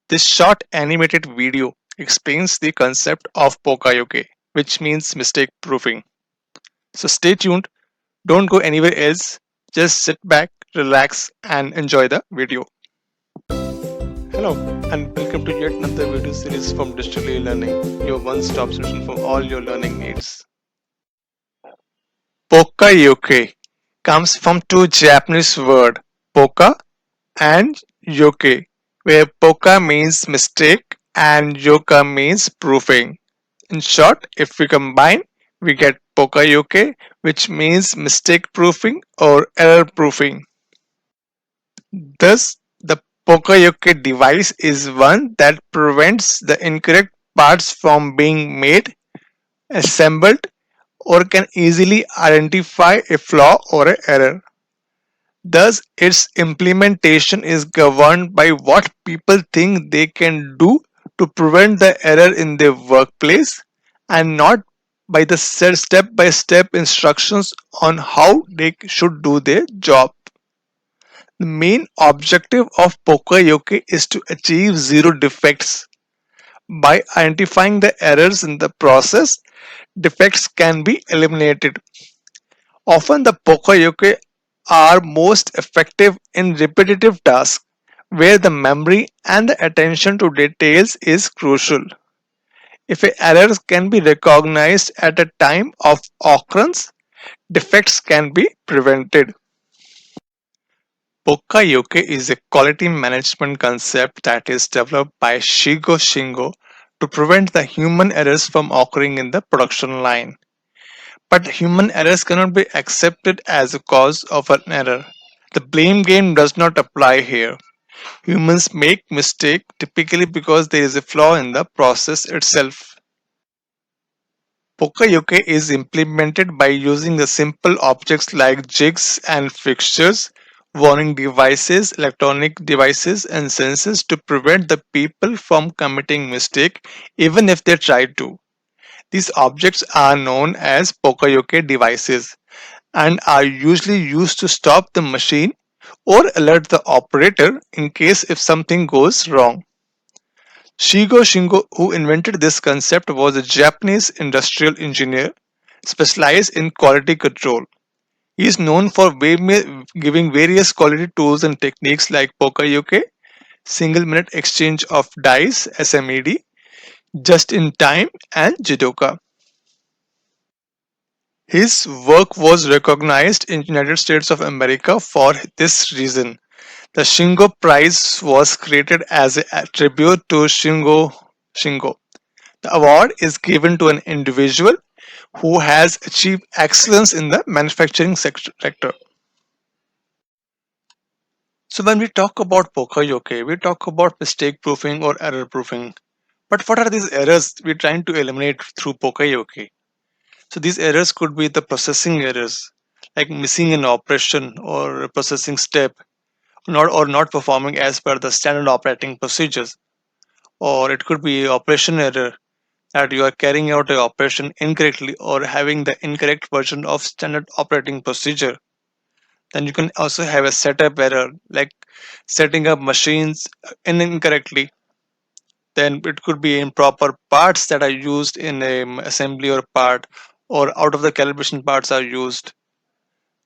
This short animated video explains the concept of Pokayoke, which means mistake proofing. So stay tuned, don't go anywhere else, just sit back, relax, and enjoy the video. Hello, and welcome to yet another video series from Digital Learning, your one stop solution for all your learning needs. Pokayoke comes from two Japanese words, poka and yoke, where poka means mistake and yoka means proofing. In short, if we combine, we get Pokayoke, which means mistake proofing or error proofing. Thus, the Pokayoke device is one that prevents the incorrect parts from being made, assembled, or can easily identify a flaw or an error. Thus, its implementation is governed by what people think they can do to prevent the error in their workplace and not by the step by step instructions on how they should do their job. The main objective of Poka is to achieve zero defects. By identifying the errors in the process, defects can be eliminated. Often the Poka are most effective in repetitive tasks where the memory and the attention to details is crucial. If errors can be recognized at a time of occurrence, defects can be prevented. Poka is a quality management concept that is developed by Shigo Shingo to prevent the human errors from occurring in the production line. But human errors cannot be accepted as a cause of an error. The blame game does not apply here. Humans make mistakes typically because there is a flaw in the process itself. Poka is implemented by using the simple objects like jigs and fixtures, warning devices, electronic devices, and sensors to prevent the people from committing mistake even if they try to. These objects are known as Poka devices and are usually used to stop the machine or alert the operator in case if something goes wrong. Shigo Shingo, who invented this concept, was a Japanese industrial engineer specialized in quality control. He is known for giving various quality tools and techniques like Pokayoke, single minute exchange of dice (SMED), just in time, and Jidoka. His work was recognized in United States of America for this reason. The Shingo Prize was created as a tribute to Shingo. The award is given to an individual who has achieved excellence in the manufacturing sector. So when we talk about Pokayoke, we talk about mistake proofing or error proofing. But what are these errors we're trying to eliminate through Pokayoke? So these errors could be the processing errors, like missing an operation or a processing step, not performing as per the standard operating procedures. Or it could be operation error, that you are carrying out a operation incorrectly or having the incorrect version of standard operating procedure. Then you can also have a setup error, like setting up machines incorrectly. Then it could be improper parts that are used in a assembly or part, or out of the calibration parts are used.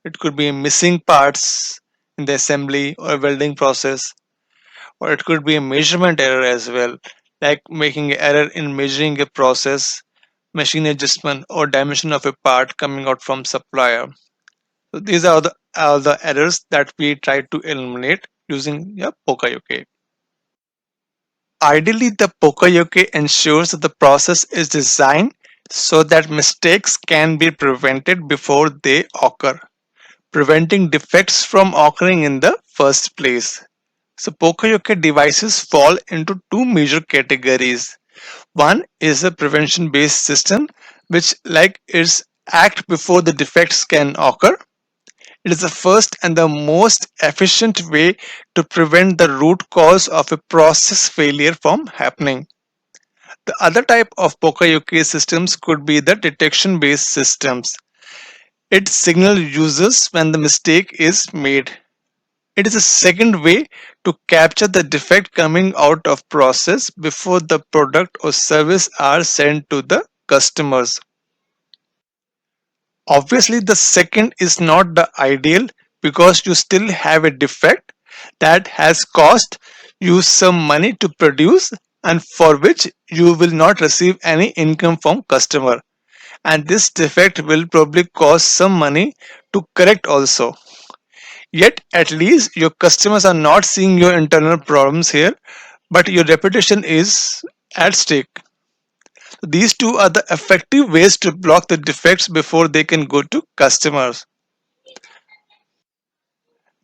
It could be missing parts in the assembly or welding process, or it could be a measurement error as well, like making an error in measuring a process, machine adjustment, or dimension of a part coming out from supplier. So these are the errors that we try to eliminate using Pokayoke. Ideally, the Pokayoke ensures that the process is designed so that mistakes can be prevented before they occur, preventing defects from occurring in the first place. So Pokayoke devices fall into two major categories. One is a prevention based system, which like is act before the defects can occur. It is the first and the most efficient way to prevent the root cause of a process failure from happening. The other type of Pokayoke systems could be the detection based systems. It signals users when the mistake is made. It is a second way to capture the defect coming out of process before the product or service are sent to the customers. Obviously, the second is not the ideal because you still have a defect that has cost you some money to produce and for which you will not receive any income from customer, and this defect will probably cost some money to correct also. Yet at least your customers are not seeing your internal problems here, but your reputation is at stake. These two are the effective ways to block the defects before they can go to customers.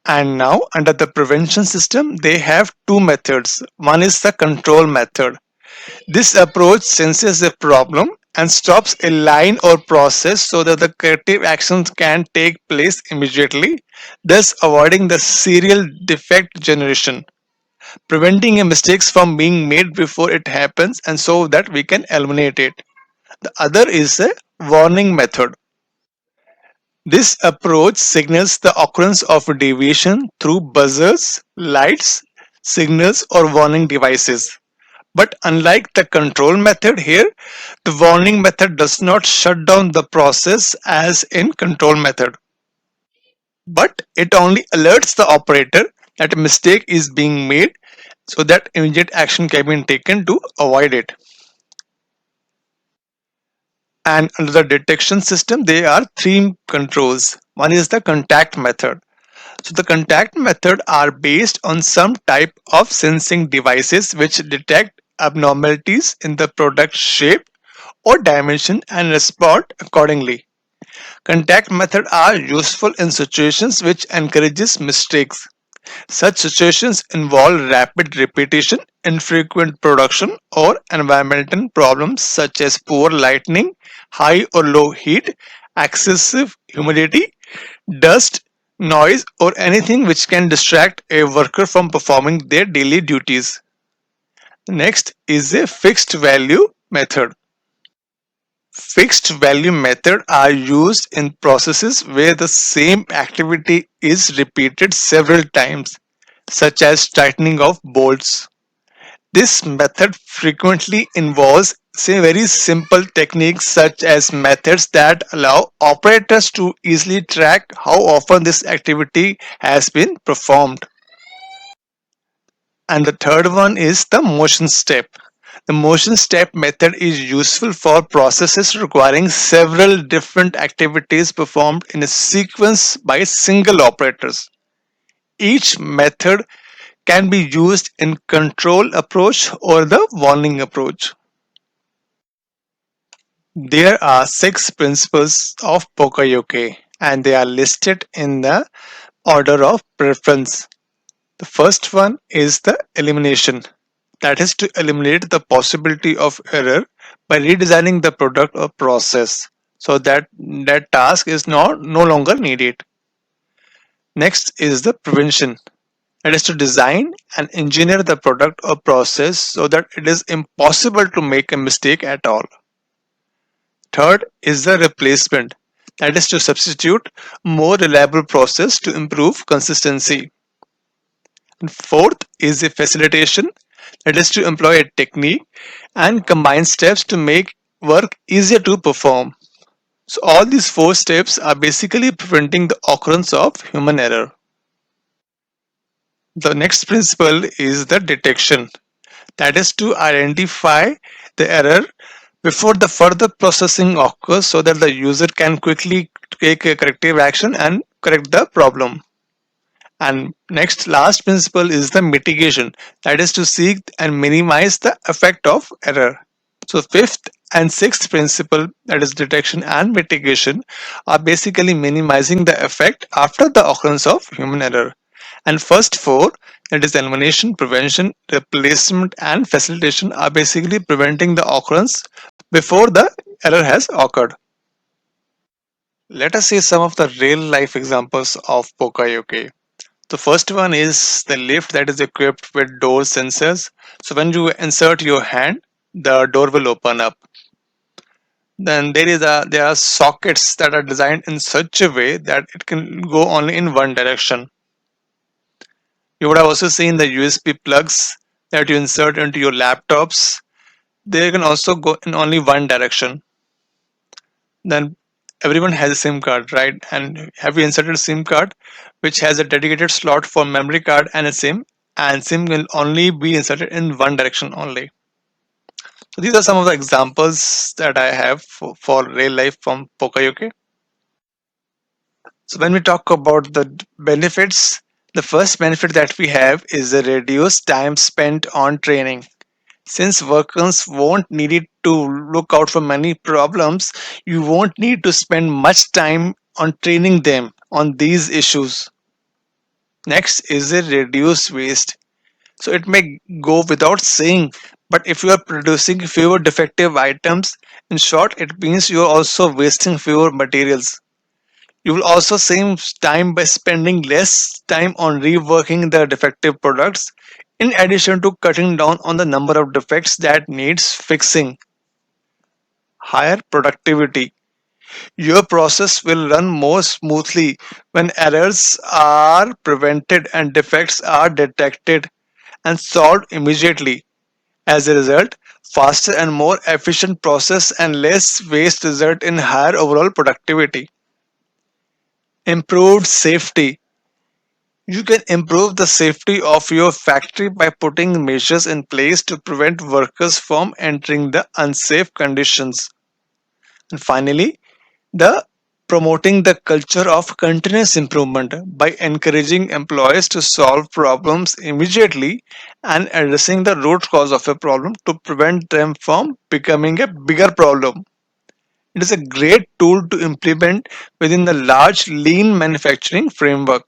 And now, under the prevention system, they have two methods. One is the control method. This approach senses a problem and stops a line or process so that the corrective actions can take place immediately, thus avoiding the serial defect generation, preventing a mistakes from being made before it happens and so that we can eliminate it. The other is a warning method. This approach signals the occurrence of a deviation through buzzers, lights, signals, or warning devices. But unlike the control method here, the warning method does not shut down the process as in control method, but it only alerts the operator that a mistake is being made so that immediate action can be taken to avoid it. And under the detection system, there are three controls. One is the contact method. So the contact method are based on some type of sensing devices which detect abnormalities in the product shape or dimension and respond accordingly. Contact methods are useful in situations which encourages mistakes. Such situations involve rapid repetition, infrequent production, or environmental problems such as poor lighting, high or low heat, excessive humidity, dust, noise, or anything which can distract a worker from performing their daily duties. Next is a fixed value method. Fixed value methods are used in processes where the same activity is repeated several times, such as tightening of bolts. This method frequently involves say very simple techniques such as methods that allow operators to easily track how often this activity has been performed. And the third one is the motion step. The motion step method is useful for processes requiring several different activities performed in a sequence by single operators. Each method can be used in control approach or the warning approach. There are six principles of Poka-yoke and they are listed in the order of preference. The first one is the elimination. That is to eliminate the possibility of error by redesigning the product or process so that that task is no longer needed. Next is the prevention. That is to design and engineer the product or process so that it is impossible to make a mistake at all. Third is the replacement. That is to substitute more reliable process to improve consistency. And fourth is a facilitation. That is to employ a technique and combine steps to make work easier to perform. So all these four steps are basically preventing the occurrence of human error. The next principle is the detection. That is to identify the error before the further processing occurs so that the user can quickly take a corrective action and correct the problem. And next last principle is the mitigation, that is to seek and minimize the effect of error. So fifth and sixth principle, that is detection and mitigation, are basically minimizing the effect after the occurrence of human error. And first four, that is elimination, prevention, replacement, and facilitation, are basically preventing the occurrence before the error has occurred. Let us see some of the real life examples of Poka-yoke. The first one is the lift that is equipped with door sensors. So when you insert your hand, the door will open up. Then there are sockets that are designed in such a way that it can go only in one direction. You would have also seen the USB plugs that you insert into your laptops. They can also go in only one direction. Then everyone has a SIM card, right? And have you inserted a SIM card which has a dedicated slot for memory card and a SIM? And SIM will only be inserted in one direction only. So these are some of the examples that I have for real life from Pokayoke. So when we talk about the benefits, the first benefit that we have is the reduced time spent on training. Since workers won't need it to look out for many problems, you won't need to spend much time on training them on these issues. Next is the reduced waste. So it may go without saying, but if you are producing fewer defective items, in short, it means you are also wasting fewer materials. You will also save time by spending less time on reworking the defective products, in addition to cutting down on the number of defects that needs fixing. Higher productivity. Your process will run more smoothly when errors are prevented and defects are detected and solved immediately. As a result, faster and more efficient process and less waste result in higher overall productivity. Improved safety. You can improve the safety of your factory by putting measures in place to prevent workers from entering the unsafe conditions. And finally, the promoting the culture of continuous improvement by encouraging employees to solve problems immediately and addressing the root cause of a problem to prevent them from becoming a bigger problem. It is a great tool to implement within the large lean manufacturing framework.